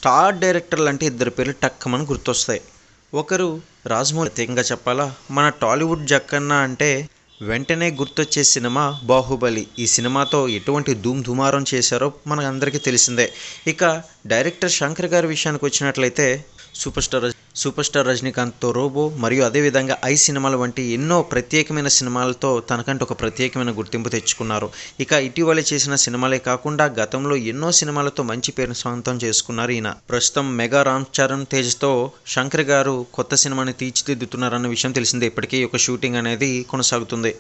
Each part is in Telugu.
స్టార్ డైరెక్టర్లు అంటే ఇద్దరు పేర్లు టక్కమని గుర్తొస్తాయి. ఒకరు రాజమౌళి. ప్రత్యేకంగా చెప్పాలా, మన టాలీవుడ్ జక్కన్న అంటే వెంటనే గుర్తొచ్చే సినిమా బాహుబలి. ఈ సినిమాతో ఎటువంటి ధూమారం చేశారో మనకు అందరికీ తెలిసిందే. ఇక డైరెక్టర్ శంకర్ గారి విషయానికి వచ్చినట్లయితే సూపర్ స్టార్ రజనీకాంత్తో రోబో మరియు అదేవిధంగా ఐ సినిమాల వంటి ఎన్నో ప్రత్యేకమైన సినిమాలతో తనకంటూ ఒక ప్రత్యేకమైన గుర్తింపు తెచ్చుకున్నారు. ఇక ఇటీవలే చేసిన సినిమాలే కాకుండా గతంలో ఎన్నో సినిమాలతో మంచి పేరును సొంతం చేసుకున్నారు ఈయన. ప్రస్తుతం మెగా రామ్ చరణ్ తేజ్తో శంకర్ గారు కొత్త సినిమాని తీర్చిదిద్దుతున్నారన్న విషయం తెలిసిందే. ఇప్పటికీ ఒక షూటింగ్ అనేది కొనసాగుతుంది.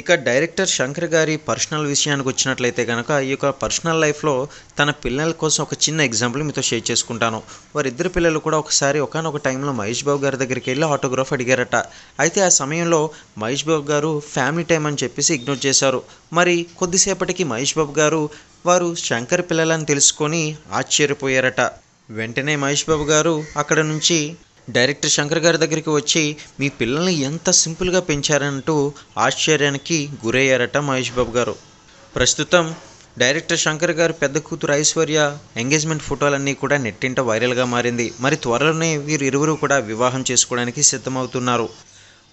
ఇక డైరెక్టర్ శంకర్ గారి పర్సనల్ విషయానికి వచ్చినట్లయితే కనుక ఈ యొక్క పర్సనల్ లైఫ్లో తన పిల్లల కోసం ఒక చిన్న ఎగ్జాంపుల్ మీతో షేర్ చేసుకుంటాను. వారిద్దరు పిల్లలు కూడా ఒకసారి ఒకానొక టైంలో మహేష్ బాబు గారి దగ్గరికి వెళ్ళి ఆటోగ్రాఫ్ అడిగారట. అయితే ఆ సమయంలో మహేష్ బాబు గారు ఫ్యామిలీ టైం అని చెప్పేసి ఇగ్నోర్ చేశారు. మరి కొద్దిసేపటికి మహేష్ బాబు గారు వారు శంకర్ పిల్లలని తెలుసుకొని ఆశ్చర్యపోయారట. వెంటనే మహేష్ బాబు గారు అక్కడ నుంచి డైరెక్టర్ శంకర్ గారి దగ్గరికి వచ్చి మీ పిల్లల్ని ఎంత సింపుల్గా పెంచారంటూ ఆశ్చర్యానికి గురయ్యారట మహేష్ బాబు గారు. ప్రస్తుతం డైరెక్టర్ శంకర్ గారు పెద్ద కూతురు ఐశ్వర్య ఎంగేజ్మెంట్ ఫోటోలన్నీ కూడా నెట్టింట వైరల్గా మారింది. మరి త్వరలోనే వీరిరువురు కూడా వివాహం చేసుకోవడానికి సిద్ధమవుతున్నారు.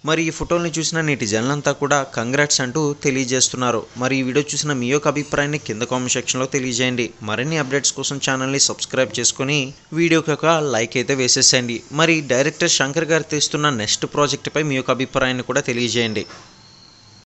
మరి ఈ ఫోటోల్ని చూసిన నేటి జనులంతా కూడా కంగ్రాట్స్ అంటూ తెలియజేస్తున్నారు. మరి ఈ వీడియో చూసిన మీ యొక్క అభిప్రాయాన్ని కింద కామెంట్ సెక్షన్లో తెలియజేయండి. మరిన్ని అప్డేట్స్ కోసం ఛానల్ని సబ్స్క్రైబ్ చేసుకొని వీడియోకి ఒక లైక్ అయితే వేసేసేయండి. మరి డైరెక్టర్ శంకర్ గారు తీస్తున్న నెక్స్ట్ ప్రాజెక్టుపై మీ యొక్క అభిప్రాయాన్ని కూడా తెలియజేయండి.